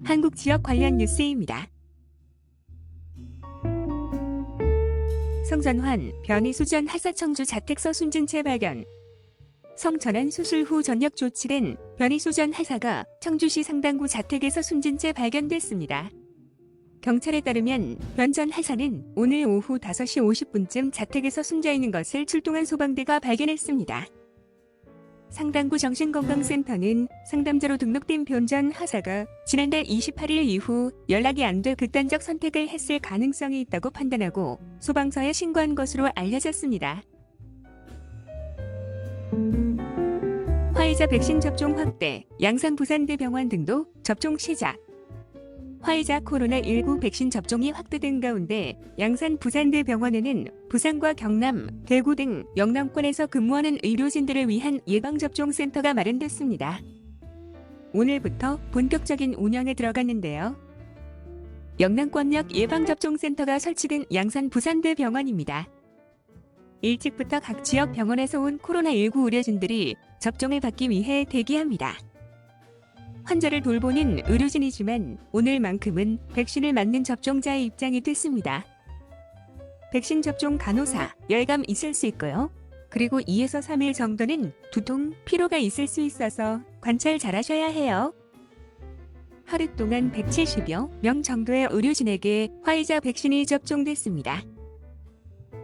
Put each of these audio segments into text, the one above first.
한국 지역 관련 뉴스입니다. 성전환, 변이수전 하사청주 자택서 숨진 채 발견. 성천안 수술 후 전력 조치된 변이수전 하사가 청주시 상당구 자택에서 숨진 채 발견됐습니다. 경찰에 따르면 변 전 하사는 오늘 오후 5시 50분쯤 자택에서 숨져있는 것을 출동한 소방대가 발견했습니다. 상당구 정신건강센터는 상담자로 등록된 변 전 하사가 지난달 28일 이후 연락이 안 돼 극단적 선택을 했을 가능성이 있다고 판단하고 소방서에 신고한 것으로 알려졌습니다. 화이자 백신 접종 확대, 양산 부산대병원 등도 접종 시작. 화이자 코로나19 백신 접종이 확대된 가운데 양산 부산대병원에는 부산과 경남, 대구 등 영남권에서 근무하는 의료진들을 위한 예방접종센터가 마련됐습니다. 오늘부터 본격적인 운영에 들어갔는데요. 영남권역 예방접종센터가 설치된 양산 부산대병원입니다. 일찍부터 각 지역 병원에서 온 코로나19 의료진들이 접종을 받기 위해 대기합니다. 환자를 돌보는 의료진이지만 오늘만큼은 백신을 맞는 접종자의 입장이 됐습니다. 백신 접종 간호사, 열감 있을 수 있고요. 그리고 2에서 3일 정도는 두통, 피로가 있을 수 있어서 관찰 잘 하셔야 해요. 하루 동안 170여 명 정도의 의료진에게 화이자 백신이 접종됐습니다.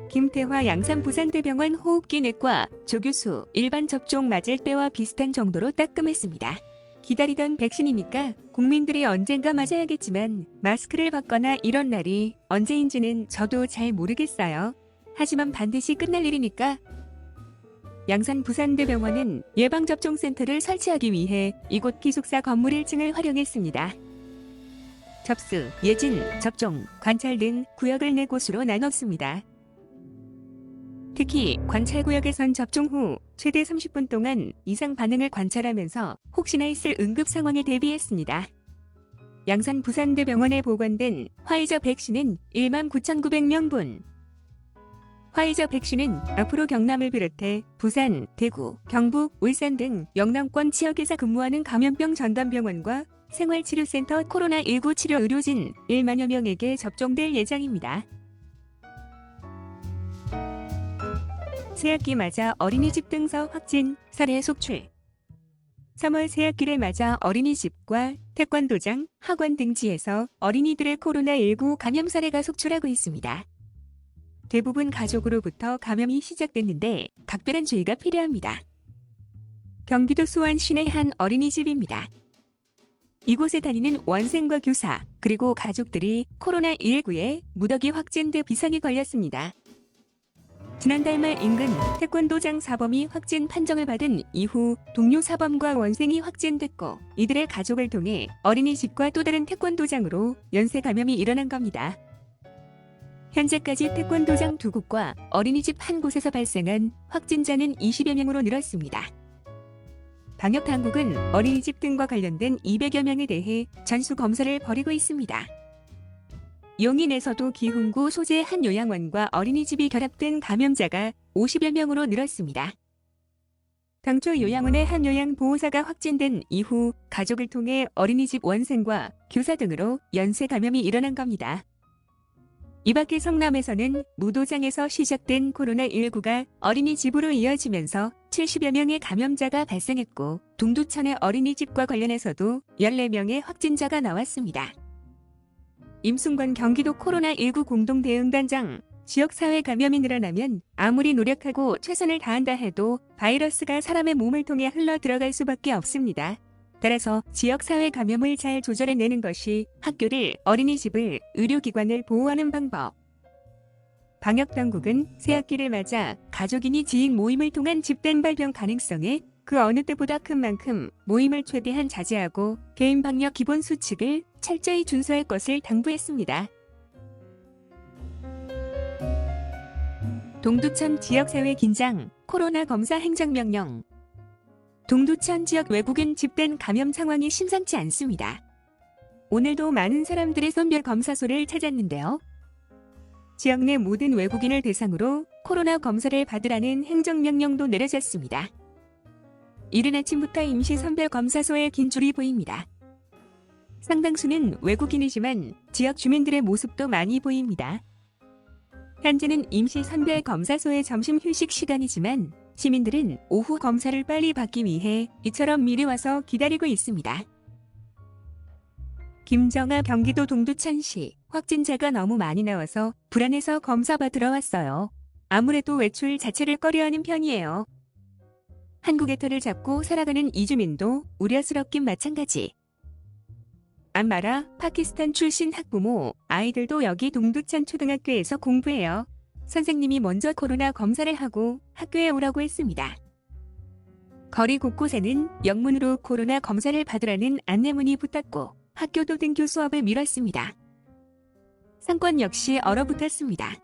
김태화 양산 부산대병원 호흡기내과 조교수 일반 접종 맞을 때와 비슷한 정도로 따끔했습니다. 기다리던 백신이니까 국민들이 언젠가 맞아야겠지만 마스크를 벗거나 이런 날이 언제인지는 저도 잘 모르겠어요. 하지만 반드시 끝날 일이니까. 양산 부산대병원은 예방접종센터를 설치하기 위해 이곳 기숙사 건물 1층을 활용했습니다. 접수, 예진, 접종, 관찰 등 구역을 4곳으로 나눴습니다. 특히 관찰구역에선 접종 후 최대 30분 동안 이상 반응을 관찰하면서 혹시나 있을 응급 상황에 대비했습니다. 양산 부산대병원에 보관된 화이자 백신은 19,900명분. 화이자 백신은 앞으로 경남을 비롯해 부산, 대구, 경북, 울산 등 영남권 지역에서 근무하는 감염병 전담병원과 생활치료센터 코로나19 치료 의료진 1만여 명에게 접종될 예정입니다. 새학기 맞아 어린이집 등서 확진, 사례 속출. 3월 새학기를 맞아 어린이집과 태권도장, 학원 등지에서 어린이들의 코로나19 감염 사례가 속출하고 있습니다. 대부분 가족으로부터 감염이 시작됐는데 각별한 주의가 필요합니다. 경기도 수원 시내 한 어린이집입니다. 이곳에 다니는 원생과 교사, 그리고 가족들이 코로나19에 무더기 확진돼 비상이 걸렸습니다. 지난달 말 인근 태권도장 사범이 확진 판정을 받은 이후 동료 사범과 원생이 확진됐고 이들의 가족을 통해 어린이집과 또 다른 태권도장으로 연쇄 감염이 일어난 겁니다. 현재까지 태권도장 2곳과 어린이집 1곳에서 발생한 확진자는 20여 명으로 늘었습니다. 방역당국은 어린이집 등과 관련된 200여 명에 대해 전수검사를 벌이고 있습니다. 용인에서도 기흥구 소재 한 요양원과 어린이집이 결합된 감염자가 50여 명으로 늘었습니다. 당초 요양원의 한 요양보호사가 확진된 이후 가족을 통해 어린이집 원생과 교사 등으로 연쇄 감염이 일어난 겁니다. 이 밖에 성남에서는 무도장에서 시작된 코로나19가 어린이집으로 이어지면서 70여 명의 감염자가 발생했고 동두천의 어린이집과 관련해서도 14명의 확진자가 나왔습니다. 임순관 경기도 코로나19 공동대응단장, 지역사회 감염이 늘어나면 아무리 노력하고 최선을 다한다 해도 바이러스가 사람의 몸을 통해 흘러 들어갈 수밖에 없습니다. 따라서 지역사회 감염을 잘 조절해내는 것이 학교를, 어린이집을, 의료기관을 보호하는 방법. 방역당국은 새학기를 맞아 가족이니 지인 모임을 통한 집단 발병 가능성에 그 어느 때보다 큰 만큼 모임을 최대한 자제하고 개인 방역 기본 수칙을 철저히 준수할 것을 당부했습니다. 동두천 지역사회 긴장, 코로나 검사 행정명령. 동두천 지역 외국인 집단 감염 상황이 심상치 않습니다. 오늘도 많은 사람들의 선별 검사소를 찾았는데요. 지역 내 모든 외국인을 대상으로 코로나 검사를 받으라는 행정명령도 내려졌습니다. 이른 아침부터 임시 선별 검사소에 긴 줄이 보입니다. 상당수는 외국인이지만 지역 주민들의 모습도 많이 보입니다. 현재는 임시 선별 검사소의 점심 휴식 시간이지만 시민들은 오후 검사를 빨리 받기 위해 이처럼 미리 와서 기다리고 있습니다. 김정아 경기도 동두천시 확진자가 너무 많이 나와서 불안해서 검사 받으러 왔어요. 아무래도 외출 자체를 꺼려하는 편이에요. 한국의 터를 잡고 살아가는 이주민도 우려스럽긴 마찬가지. 안마라 파키스탄 출신 학부모 아이들도 여기 동두천 초등학교에서 공부해요. 선생님이 먼저 코로나 검사를 하고 학교에 오라고 했습니다. 거리 곳곳에는 영문으로 코로나 검사를 받으라는 안내문이 붙었고 학교도 등교 수업을 미뤘습니다. 상권 역시 얼어붙었습니다.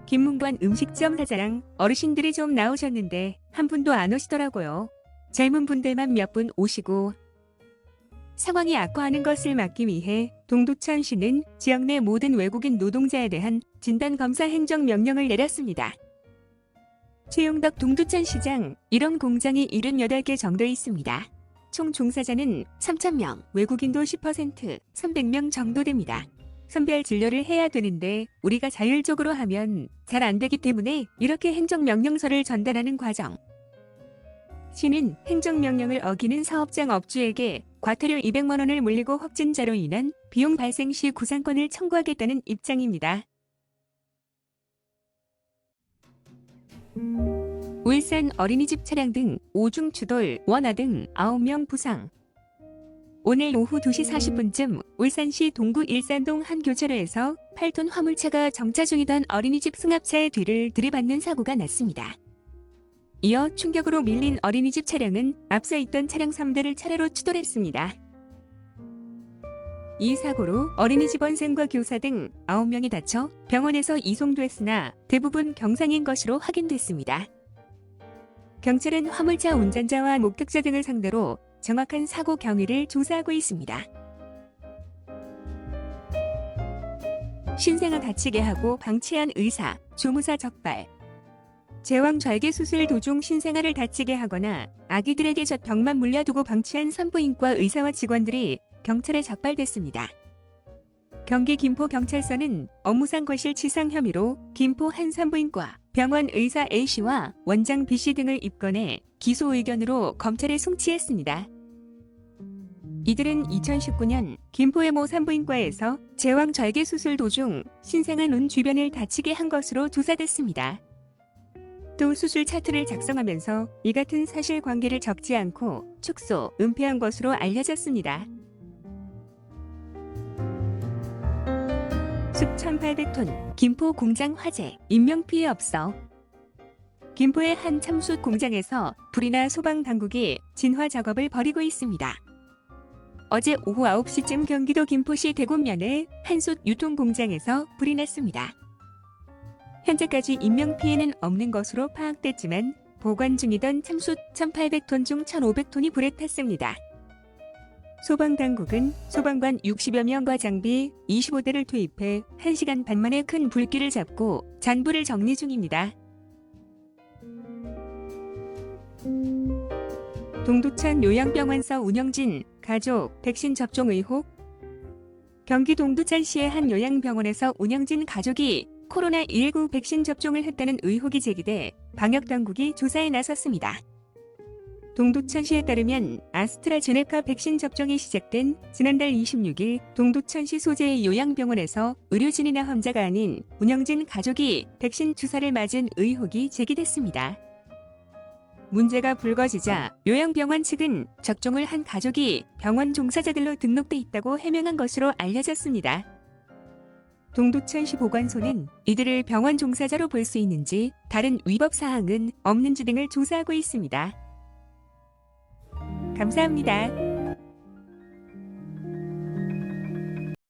김문관 음식점 사장랑 어르신들이 좀 나오셨는데 한 분도 안 오시더라고요. 젊은 분들만 몇 분 오시고 상황이 악화하는 것을 막기 위해 동두천시는 지역 내 모든 외국인 노동자에 대한 진단검사 행정명령을 내렸습니다. 최용덕 동두천시장, 이런 공장이 78개 정도 있습니다. 총 종사자는 3,000명, 외국인도 10%, 300명 정도 됩니다. 선별 진료를 해야 되는데 우리가 자율적으로 하면 잘 안 되기 때문에 이렇게 행정명령서를 전달하는 과정. 시는 행정명령을 어기는 사업장 업주에게 과태료 200만 원을 물리고 확진자로 인한 비용 발생 시 구상권을 청구하겠다는 입장입니다. 울산 어린이집 차량 등 오중 추돌, 원화 등 9명 부상. 오늘 오후 2시 40분쯤 울산시 동구 일산동 한 교차로에서 8톤 화물차가 정차 중이던 어린이집 승합차의 뒤를 들이받는 사고가 났습니다. 이어 충격으로 밀린 어린이집 차량은 앞서 있던 차량 3대를 차례로 추돌했습니다. 이 사고로 어린이집 원생과 교사 등 9명이 다쳐 병원에서 이송됐으나 대부분 경상인 것으로 확인됐습니다. 경찰은 화물차 운전자와 목격자 등을 상대로 정확한 사고 경위를 조사하고 있습니다. 신생아 다치게 하고 방치한 의사, 조무사 적발. 제왕절개 수술 도중 신생아를 다치게 하거나 아기들에게 젖병만 물려두고 방치한 산부인과 의사와 직원들이 경찰에 적발됐습니다. 경기 김포경찰서는 업무상 과실치상 혐의로 김포 한 산부인과 병원 의사 A씨와 원장 B씨 등을 입건해 기소 의견으로 검찰에 송치했습니다. 이들은 2019년 김포의 모 산부인과에서 제왕절개 수술 도중 신생아 눈 주변을 다치게 한 것으로 조사됐습니다. 또 수술 차트를 작성하면서 이 같은 사실관계를 적지 않고 축소, 은폐한 것으로 알려졌습니다. 숲 1,800톤, 김포 공장 화재, 인명피해 없어. 김포의 한 참숯 공장에서 불이나 소방당국이 진화 작업을 벌이고 있습니다. 어제 오후 9시쯤 경기도 김포시 대곡면의 한 숯 유통공장에서 불이 났습니다. 현재까지 인명피해는 없는 것으로 파악됐지만 보관 중이던 참숯 1,800톤 중 1,500톤이 불에 탔습니다. 소방당국은 소방관 60여 명과 장비 25대를 투입해 1시간 반 만에 큰 불길을 잡고 잔불을 정리 중입니다. 동두천 요양병원서 운영진 가족 백신 접종 의혹. 경기 동두천시의 한 요양병원에서 운영진 가족이 코로나19 백신 접종을 했다는 의혹이 제기돼 방역당국이 조사에 나섰습니다. 동두천시에 따르면 아스트라제네카 백신 접종이 시작된 지난달 26일 동두천시 소재의 요양병원에서 의료진이나 환자가 아닌 운영진 가족이 백신 주사를 맞은 의혹이 제기됐습니다. 문제가 불거지자 요양병원 측은 접종을 한 가족이 병원 종사자들로 등록돼 있다고 해명한 것으로 알려졌습니다. 동두천시 보건소는 이들을 병원 종사자로 볼 수 있는지 다른 위법 사항은 없는지 등을 조사하고 있습니다. 감사합니다.